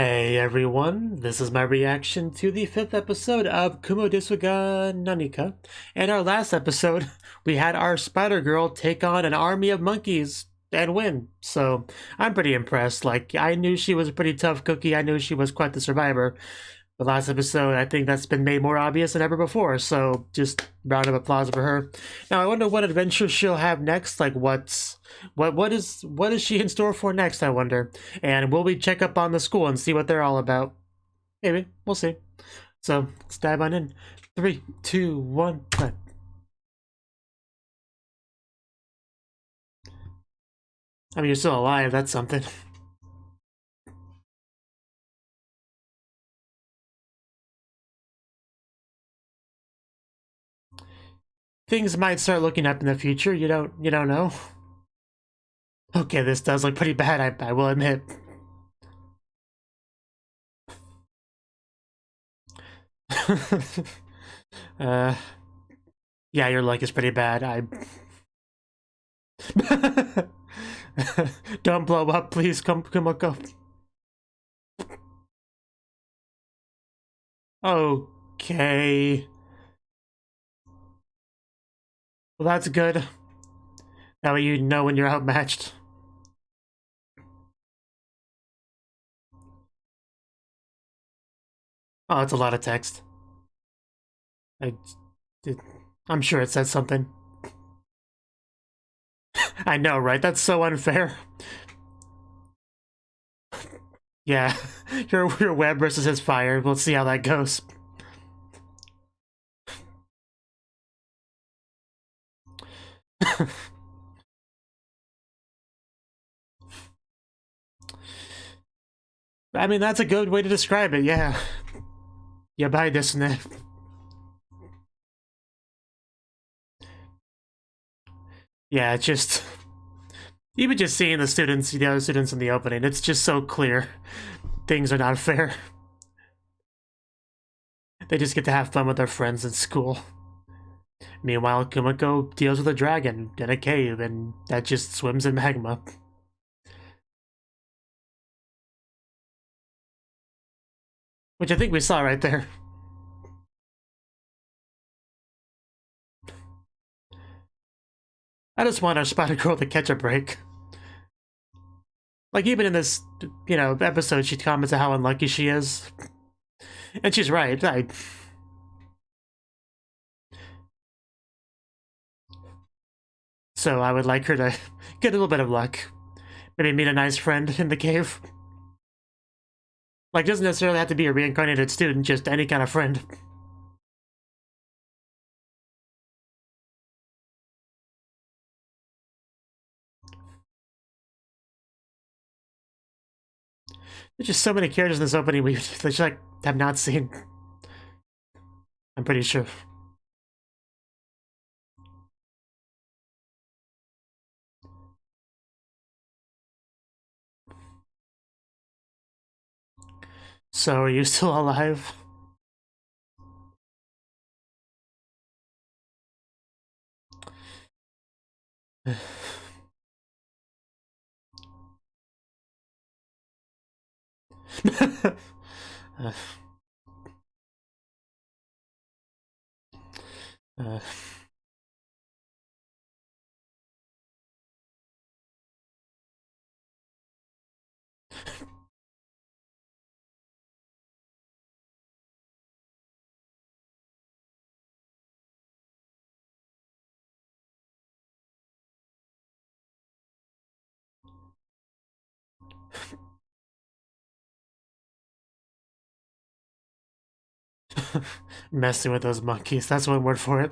Hey everyone, this is my reaction to the 5th episode of Kumo Desu ga Nani. In our last episode, we had our spider girl take on an army of monkeys and win. So I'm pretty impressed. Like, I knew she was a pretty tough cookie. I knew she was quite the survivor. The last episode, I think that's been made more obvious than ever before. So just round of applause for her. Now I wonder what adventure she'll have next. Like, what is she in store for next, I wonder. And will we check up on the school and see what they're all about? Maybe. We'll see. So let's dive on in. 3, 2, 1, play. I mean, you're still alive. That's something. Things might start looking up in the future. You don't know. Okay, this does look pretty bad, I will admit. Yeah, your luck is pretty bad. Don't blow up, please. Come on. Okay. Well, that's good. That way you know when you're outmatched. Oh, it's a lot of text. I'm sure it says something. I know, right? That's so unfair. Yeah, your web versus his fire. We'll see how that goes. I mean, that's a good way to describe it, yeah. Yabai desu ne. Yeah, it's just... Even just seeing the other students in the opening, it's just so clear. Things are not fair. They just get to have fun with their friends in school. Meanwhile, Kumiko deals with a dragon in a cave, and that just swims in magma. Which I think we saw right there. I just want our spider girl to catch a break. Like, even in this, episode, she comments on how unlucky she is. And she's right. So I would like her to get a little bit of luck. Maybe meet a nice friend in the cave. Like, doesn't necessarily have to be a reincarnated student, just any kind of friend. There's just so many characters in this opening we just, like, have not seen. I'm pretty sure. So, are you still alive? uh, Messing with those monkeys, that's one word for it.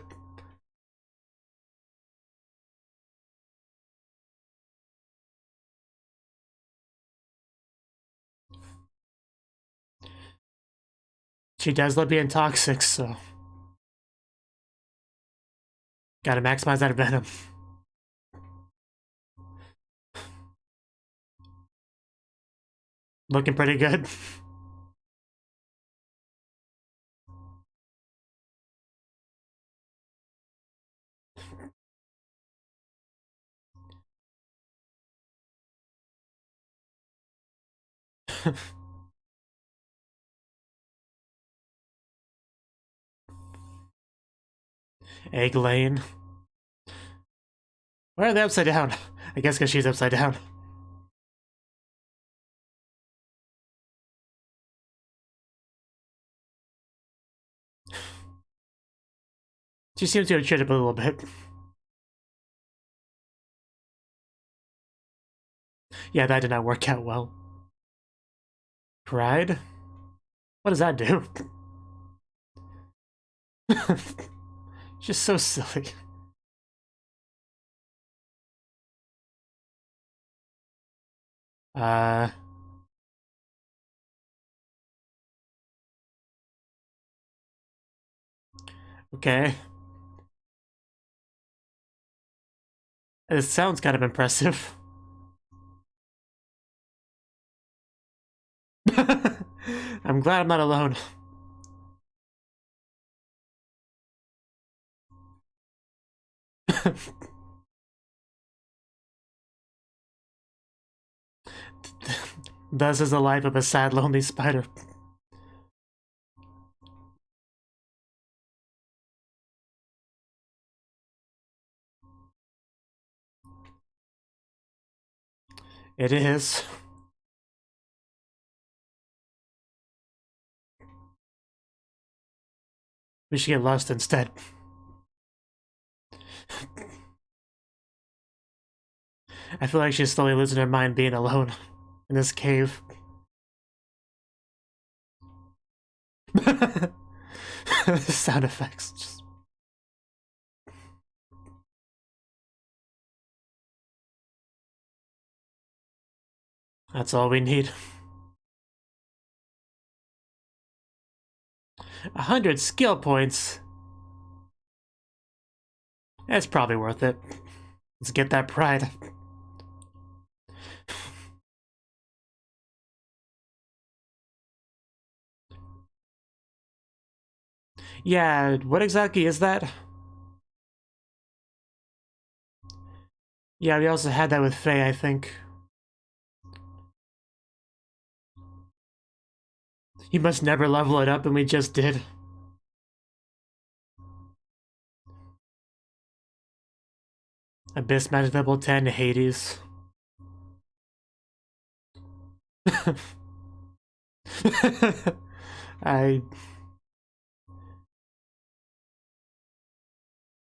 She does love being toxic, so... Gotta maximize that venom. Looking pretty good. Egg Lane. Why are they upside down? I guess because she's upside down. She seems to have tripped a little bit. Yeah, that did not work out well. Pride? What does that do? Just so silly. Okay. It sounds kind of impressive. I'm glad I'm not alone. Thus is the life of a sad, lonely spider. It is. We should get lost instead. I feel like she's slowly losing her mind being alone in this cave. Sound effects. Just... That's all we need. 100 skill points. That's probably worth it. Let's get that pride. Yeah, what exactly is that? Yeah, we also had that with Faye, I think. You must never level it up, and we just did. Abyss Magic level 10, Hades.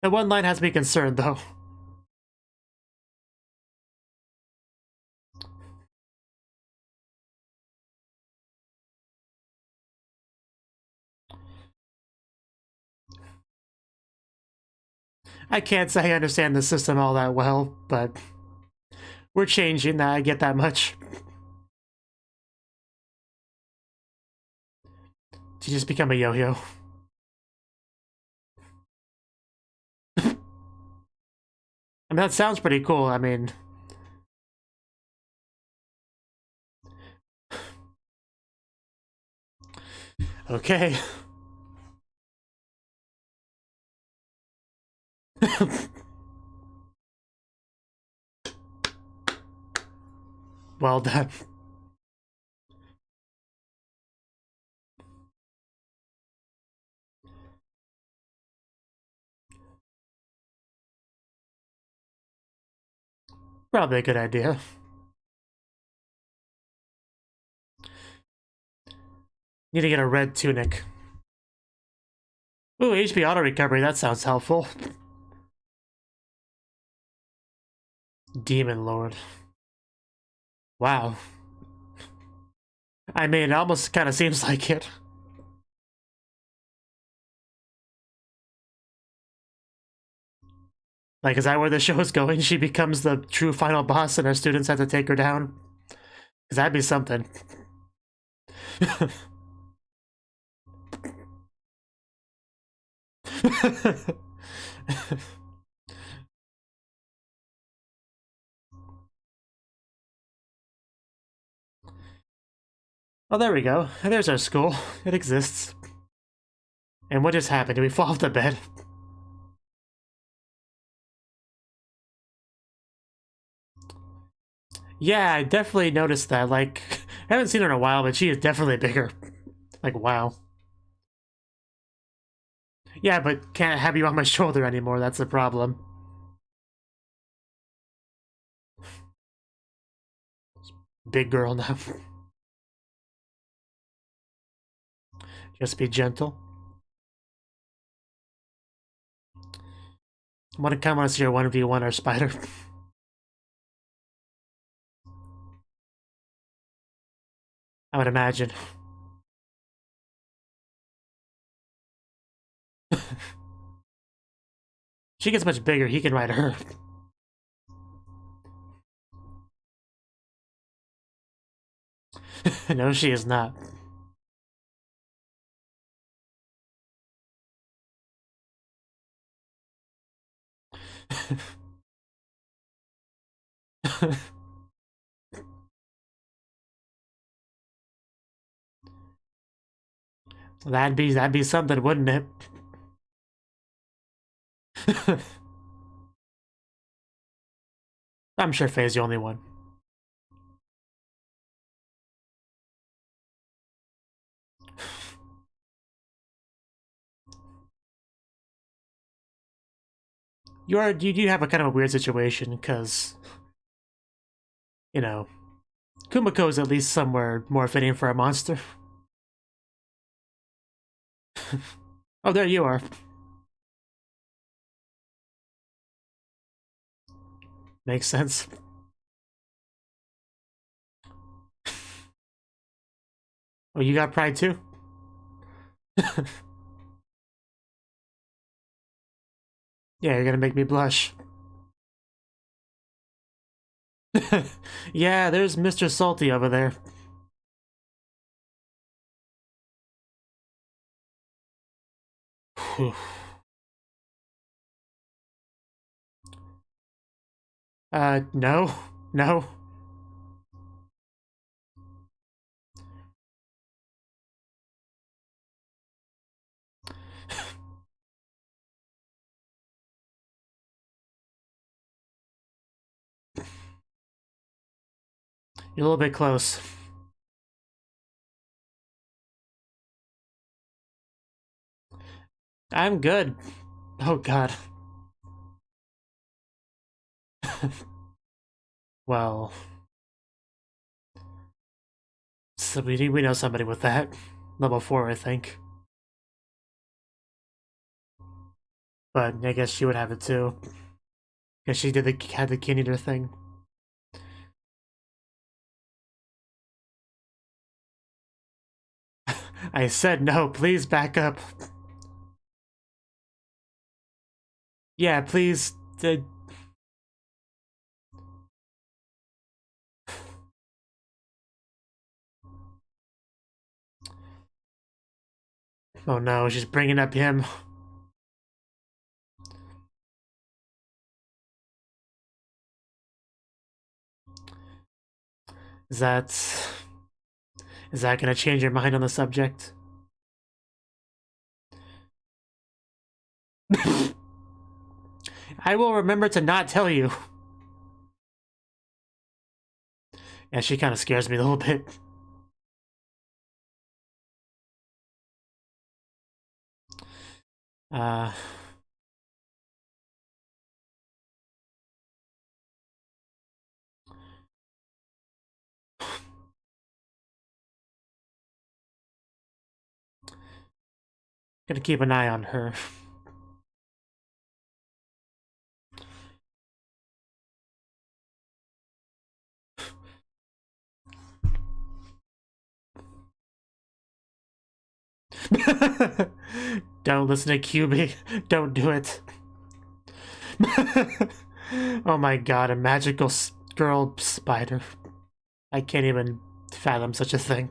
That one line has me concerned, though. I can't say I understand the system all that well, but we're changing that, I get that much. To just become a yo-yo. I mean, that sounds pretty cool, I mean... Okay. Well done. Probably a good idea. Need to get a red tunic. Ooh, HP auto recovery, that sounds helpful. Demon Lord. Wow. I mean, it almost kind of seems like it. Like, is that where the show is going? She becomes the true final boss and our students have to take her down? Because that'd be something. Oh, there we go. There's our school. It exists. And what just happened? Did we fall off the bed? Yeah, I definitely noticed that. Like, I haven't seen her in a while, but she is definitely bigger. Like, wow. Yeah, but can't have you on my shoulder anymore, that's the problem. Big girl now. Just be gentle. Want to come on us your 1v1 or spider? I would imagine. She gets much bigger, he can ride her. No, she is not. That'd be something, wouldn't it? I'm sure Faye's the only one. You do have a kind of a weird situation, because, you know, Kumiko is at least somewhere more fitting for a monster. Oh, there you are. Makes sense. Oh, you got pride too? Yeah, you're gonna make me blush. Yeah, there's Mr. Salty over there. No. No. You're a little bit close. I'm good. Oh, God. Well... So we know somebody with that. Level 4, I think. But I guess she would have it too. Because she had the King Eater thing. I said no, please back up. Yeah, please. Oh no, she's bringing up him. Is that gonna change your mind on the subject? I will remember to not tell you. Yeah, she kind of scares me a little bit. Gonna keep an eye on her. Don't listen to QB. Don't do it. Oh my god, a magical girl spider. I can't even fathom such a thing.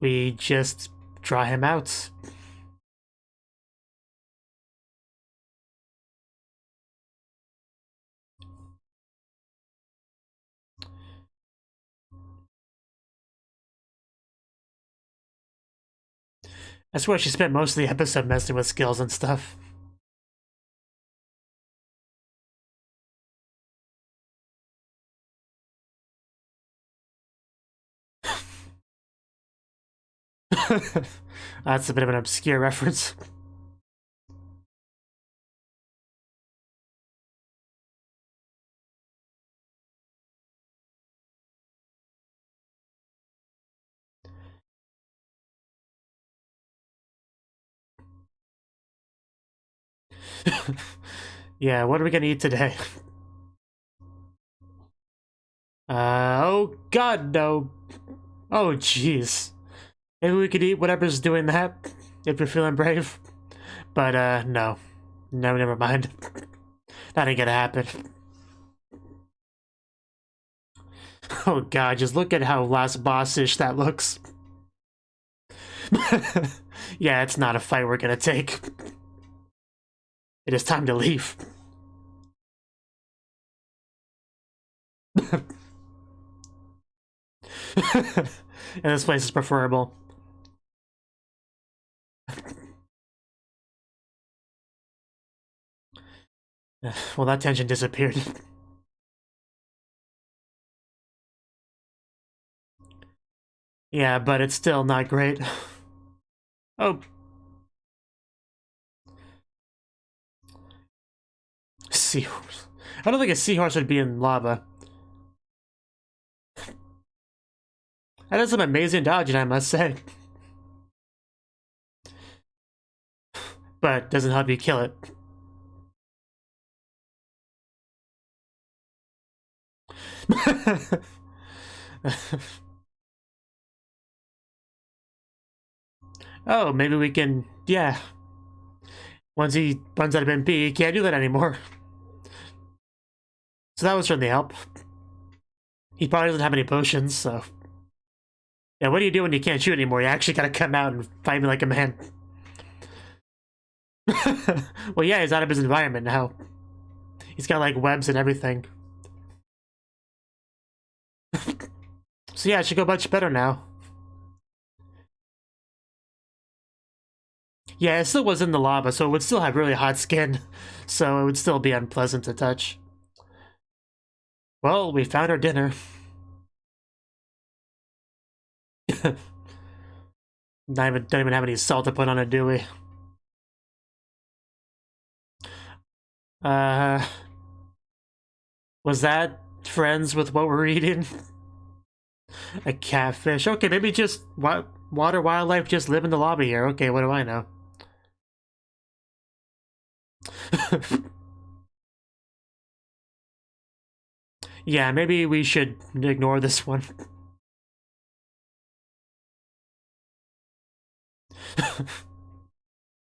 We just draw him out. I swear she spent most of the episode messing with skills and stuff. That's a bit of an obscure reference. Yeah, what are we gonna eat today? Oh god, no. Oh jeez. Maybe we could eat whatever's doing that, if you're feeling brave. But, no. No, never mind. That ain't gonna happen. Oh god, just look at how last boss-ish that looks. Yeah, it's not a fight we're gonna take. It is time to leave. And this place is preferable. Well, that tension disappeared. Yeah, but it's still not great. Oh. Seahorse. I don't think a seahorse would be in lava. That is some amazing dodging, I must say. But doesn't help you kill it. Oh, maybe we can... Yeah. Once he runs out of MP, he can't do that anymore. So that would certainly help. He probably doesn't have any potions, so... Yeah, what do you do when you can't shoot anymore? You actually gotta come out and fight me like a man. Well, yeah, he's out of his environment now. He's got, like, webs and everything. So yeah, it should go much better now. Yeah, it still was in the lava, so it would still have really hot skin. So it would still be unpleasant to touch. Well, we found our dinner. Don't even have any salt to put on it, do we? Was that friends with what we're eating? A catfish. Okay, maybe just water wildlife just live in the lobby here. Okay, what do I know? Yeah, maybe we should ignore this one.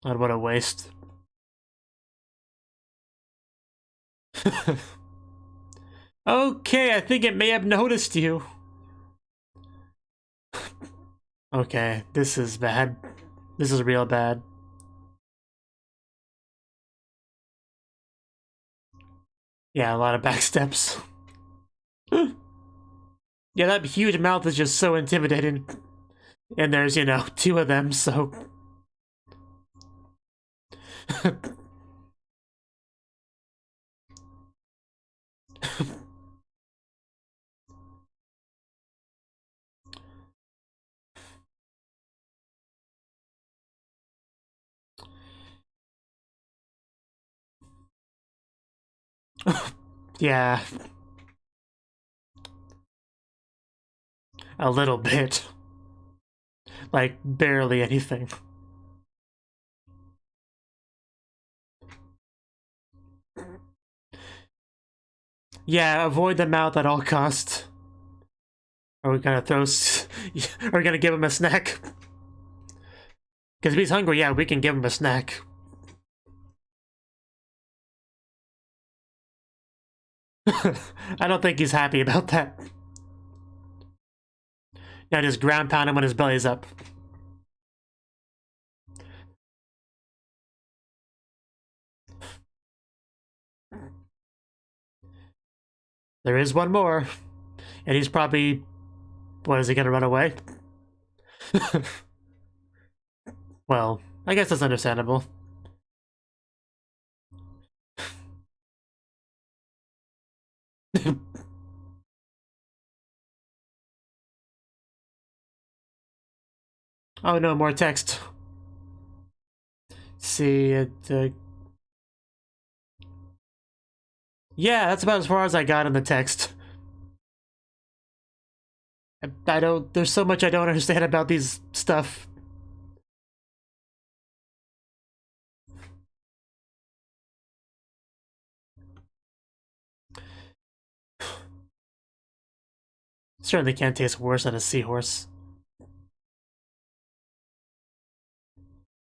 Oh, what a waste. Okay, I think it may have noticed you. Okay, this is bad. This is real bad. Yeah, a lot of backsteps. Yeah, that huge mouth is just so intimidating. And there's, you know, two of them, so... Yeah. A little bit. Like, barely anything. Yeah, avoid the mouth at all costs. Are we gonna throw... Are we gonna give him a snack? Because if he's hungry, yeah, we can give him a snack. I don't think he's happy about that. Now just ground pound him when his belly's up. There is one more. And he's probably... What, is he gonna run away? Well, I guess that's understandable. Oh no, more text. See it. Yeah, that's about as far as I got in the text. I don't. There's so much I don't understand about these stuff. Certainly can't taste worse than a seahorse.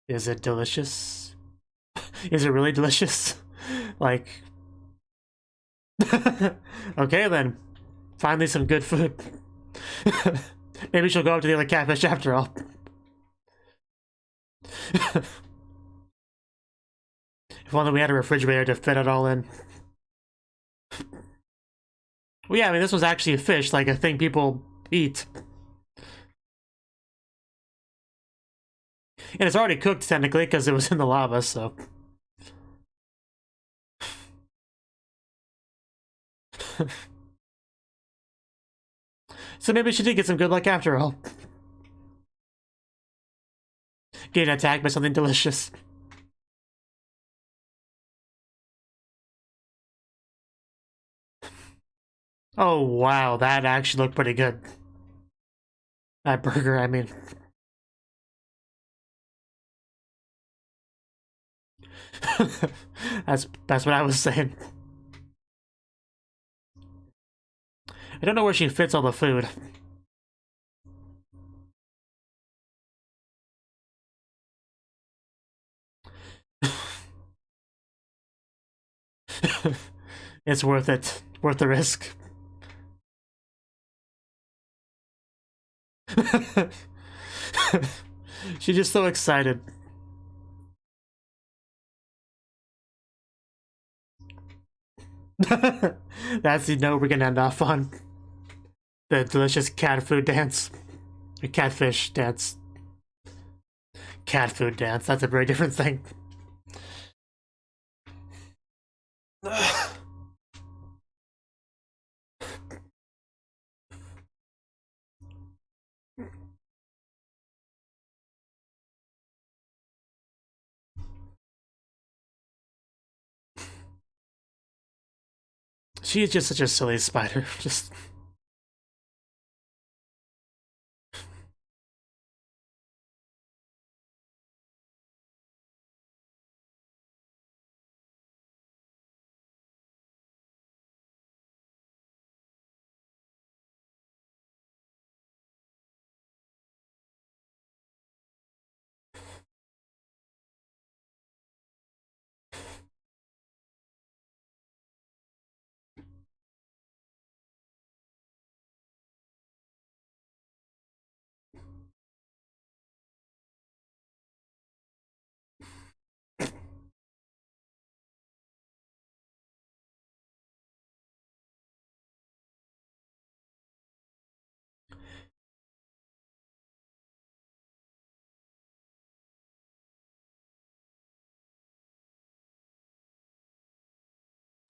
Is it delicious? Is it really delicious? Like... Okay then. Finally some good food. Maybe she'll go up to the other catfish after all. If only we had a refrigerator to fit it all in. Well, yeah, I mean, this was actually a fish, like a thing people eat. And it's already cooked, technically, because it was in the lava, so... So maybe she did get some good luck after all. Getting attacked by something delicious. Oh wow, that actually looked pretty good. That burger, I mean. That's what I was saying. I don't know where she fits all the food. It's worth it. Worth the risk. She's just so excited. That's the note we're gonna end off on. The delicious cat food dance. Or catfish dance. Cat food dance, that's a very different thing. She is just such a silly spider. Just...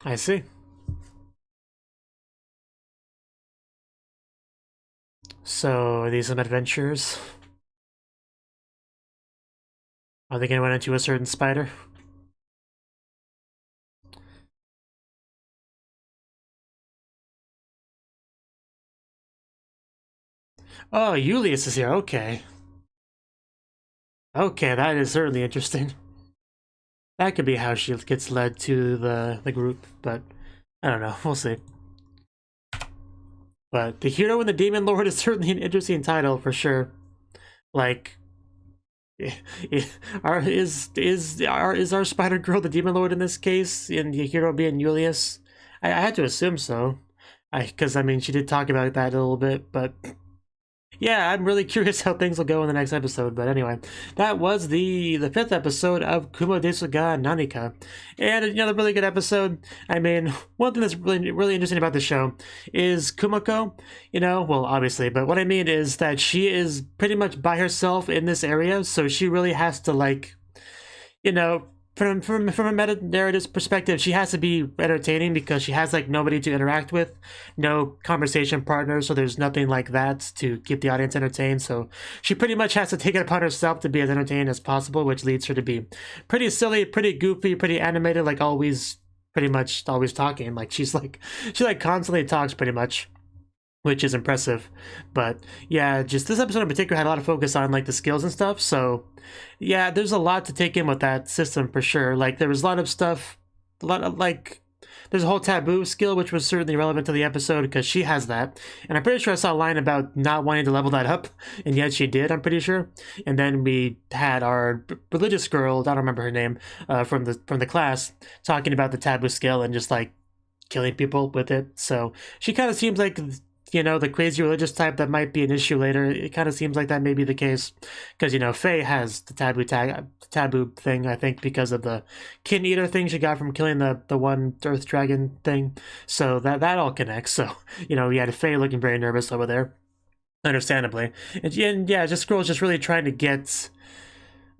I see. So, are these some adventures? Are they gonna run into a certain spider? Oh, Julius is here, okay. Okay, that is certainly interesting. That could be how she gets led to the group, but I don't know, we'll see. But The Hero and the Demon Lord is certainly an interesting title for sure. Like, is our Spider Girl the Demon Lord in this case, and the hero being Julius? I had to assume so. Because I mean, she did talk about that a little bit, but yeah, I'm really curious how things will go in the next episode. But anyway, that was the 5th episode of Kumo Desu ga Nanika, and another really good episode. I mean, one thing that's really interesting about the show is Kumiko. You know, well, obviously, but what I mean is that she is pretty much by herself in this area, so she really has to, like, you know, from a meta narrative perspective, she has to be entertaining because she has like nobody to interact with, no conversation partners, so there's nothing like that to keep the audience entertained. So she pretty much has to take it upon herself to be as entertaining as possible, which leads her to be pretty silly, pretty goofy, pretty animated, like always, pretty much always talking. Like she constantly talks pretty much, which is impressive. But yeah, just this episode in particular had a lot of focus on like the skills and stuff, so yeah, there's a lot to take in with that system for sure. Like there was a lot of stuff, a lot of like, there's a whole taboo skill which was certainly relevant to the episode because she has that, and I'm pretty sure I saw a line about not wanting to level that up, and yet she did, I'm pretty sure. And then we had our religious girl, I don't remember her name, from the class, talking about the taboo skill and just like killing people with it. So she kind of seems like, you know, the crazy religious type that might be an issue later. It kind of seems like that may be the case because, you know, Faye has the taboo thing, I think, because of the kin eater thing she got from killing the one earth dragon thing. So that all connects. So, you know, we had Faye looking very nervous over there, understandably. And yeah, this girl's just really trying to get,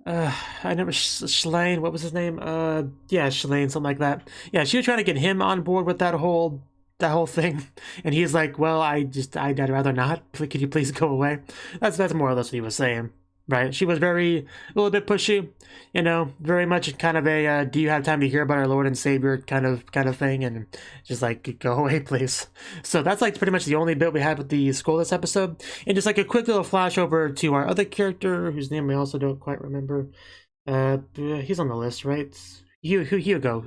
I never, Shalane, what was his name? Yeah, Shalane, something like that. Yeah, she was trying to get him on board with that whole thing, and he's like, well, I'd rather not. Could you please go away? That's more or less what he was saying, right? She was a little bit pushy, you know, very much kind of a do you have time to hear about our Lord and Savior kind of thing, and just like, go away, please. So that's like pretty much the only bit we had with the school this episode, and just like a quick little flash over to our other character whose name I also don't quite remember. He's on the list, right? Hugo,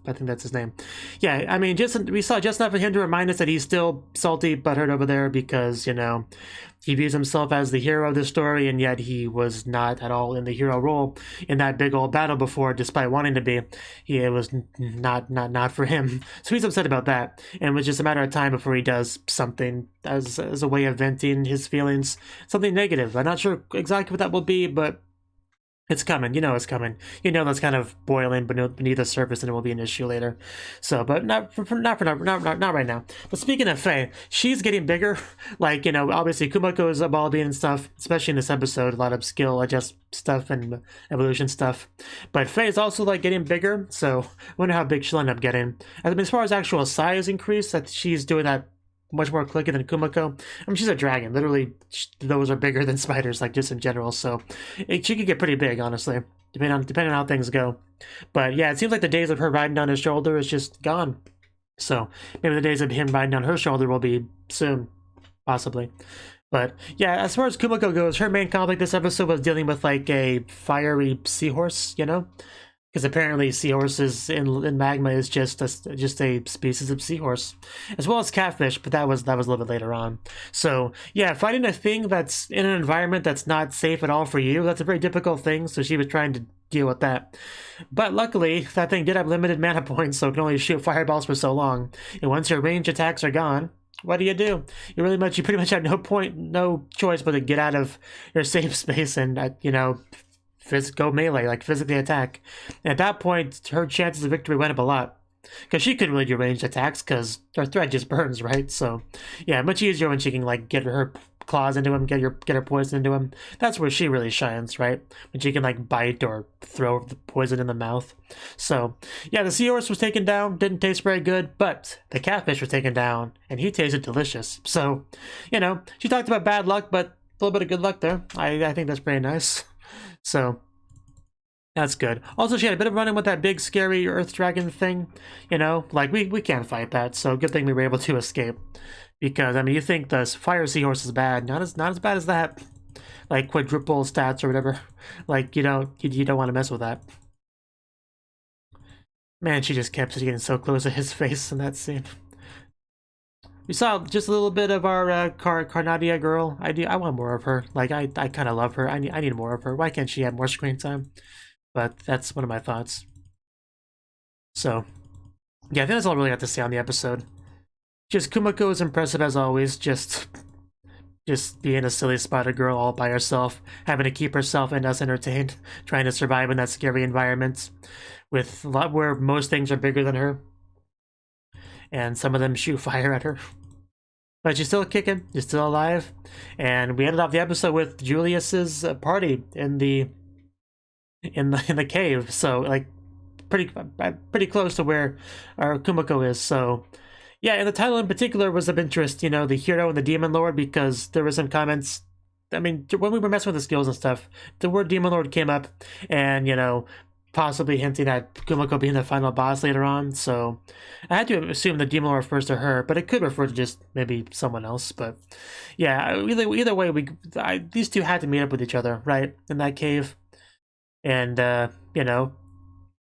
I think that's his name. Yeah, I mean, we saw just enough of him to remind us that he's still salty butthurt over there because, you know, he views himself as the hero of the story, and yet he was not at all in the hero role in that big old battle before, despite wanting to be. It was not for him. So he's upset about that, and it was just a matter of time before he does something as a way of venting his feelings, something negative. I'm not sure exactly what that will be, but it's coming. You know it's coming. You know that's kind of boiling beneath the surface, and it will be an issue later. So, but not right now. But speaking of Faye, she's getting bigger. Like, you know, obviously Kumiko is evolving and stuff, especially in this episode. A lot of skill adjust stuff and evolution stuff. But Faye is also like getting bigger. So I wonder how big she'll end up getting. I mean, as far as actual size increase, that she's doing that much more quicker than Kumiko. I mean, she's a dragon. Literally, those are bigger than spiders, like just in general. So she could get pretty big, honestly, depending on how things go. But yeah, it seems like the days of her riding down his shoulder is just gone. So maybe the days of him riding down her shoulder will be soon, possibly. But yeah, as far as Kumiko goes, her main conflict this episode was dealing with like a fiery seahorse, you know? Because apparently seahorses in magma is just a species of seahorse, as well as catfish, but that was a little bit later on. So yeah, finding a thing that's in an environment that's not safe at all for you, that's a very difficult thing, so she was trying to deal with that. But luckily, that thing did have limited mana points, so it can only shoot fireballs for so long. And once your range attacks are gone, what do? You pretty much have no choice but to get out of your safe space and, you know, go melee, like physically attack. And at that point, her chances of victory went up a lot. Because she couldn't really do ranged attacks because her threat just burns, right? So, yeah, much easier when she can, like, get her claws into him, get her poison into him. That's where she really shines, right? When she can, like, bite or throw the poison in the mouth. So, yeah, the seahorse was taken down, didn't taste very good, but the catfish was taken down, and he tasted delicious. So, you know, she talked about bad luck, but a little bit of good luck there. I think that's pretty nice. So that's good. Also, she had a bit of run-in with that big scary earth dragon thing, you know, like we can't fight that, so good thing we were able to escape. Because I mean, you think the fire seahorse is bad, not as bad as that, like quadruple stats or whatever. Like, you don't want to mess with that. Man, she just kept getting so close to his face in that scene. We saw just a little bit of our Carnadia girl. I want more of her. Like, I kind of love her. I need more of her. Why can't she have more screen time? But that's one of my thoughts. So, yeah, I think that's all I really got to say on the episode. Just Kumiko is impressive as always. Just being a silly spider girl all by herself, having to keep herself and us entertained, trying to survive in that scary environment with a lot where most things are bigger than her. And some of them shoot fire at her. But she's still kicking, she's still alive. And we ended off the episode with Julius's party in the cave. So, like, pretty close to where our Kumiko is. So yeah, and the title in particular was of interest, you know, the hero and the demon lord, because there were some comments. I mean, when we were messing with the skills and stuff, the word demon lord came up, and you know, possibly hinting at Kumiko being the final boss later on. So I had to assume the demon lord refers to her, but it could refer to just maybe someone else. But yeah, either way, these two had to meet up with each other, right, in that cave, and you know,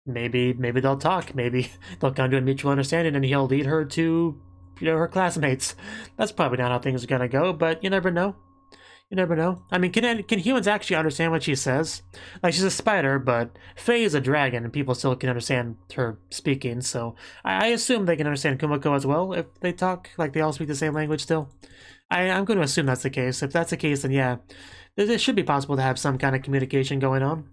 maybe they'll talk, maybe they'll come to a mutual understanding, and he'll lead her to, you know, her classmates. That's probably not how things are gonna go, but you never know. You never know. I mean, can humans actually understand what she says? Like, she's a spider, but Faye is a dragon, and people still can understand her speaking, so I assume they can understand Kumiko as well if they talk, like they all speak the same language still. I'm going to assume that's the case. If that's the case, then yeah, it should be possible to have some kind of communication going on.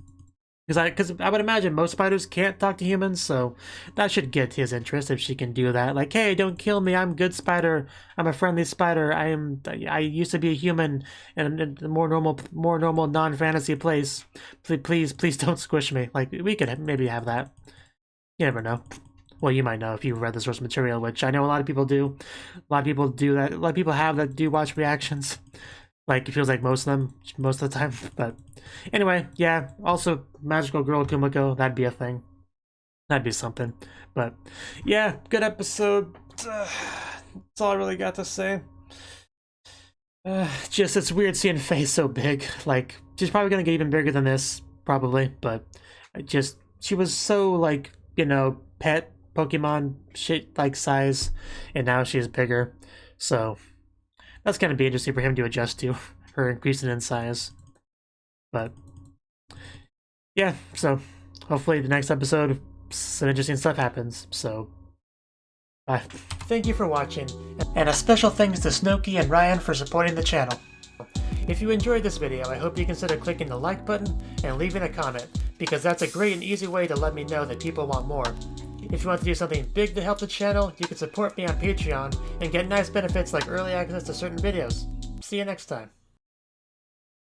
Because I would imagine most spiders can't talk to humans, so that should get his interest if she can do that. Like, hey, don't kill me, I'm a good spider, I'm a friendly spider, I used to be a human in a more normal non-fantasy place. Please don't squish me. Like, we could maybe have that. You never know. Well, you might know if you've read the source material, which I know a lot of people do. A lot of people do that. A lot of people have that do watch reactions. Like, it feels like most of them, most of the time. But anyway, yeah, also Magical Girl Kumiko, that'd be a thing. That'd be something. But yeah, good episode. That's all I really got to say. Just, it's weird seeing Faye so big. Like, she's probably gonna get even bigger than this, probably. But just, she was so, like, you know, pet Pokemon shit like size, and now she's bigger. So that's gonna be interesting for him to adjust to, her increasing in size. But yeah, so hopefully the next episode some interesting stuff happens. So bye. Thank you for watching, and a special thanks to Cnouki and Ryan for supporting the channel. If you enjoyed this video, I hope you consider clicking the like button and leaving a comment, because that's a great and easy way to let me know that people want more. If you want to do something big to help the channel, you can support me on Patreon and get nice benefits like early access to certain videos. See you next time.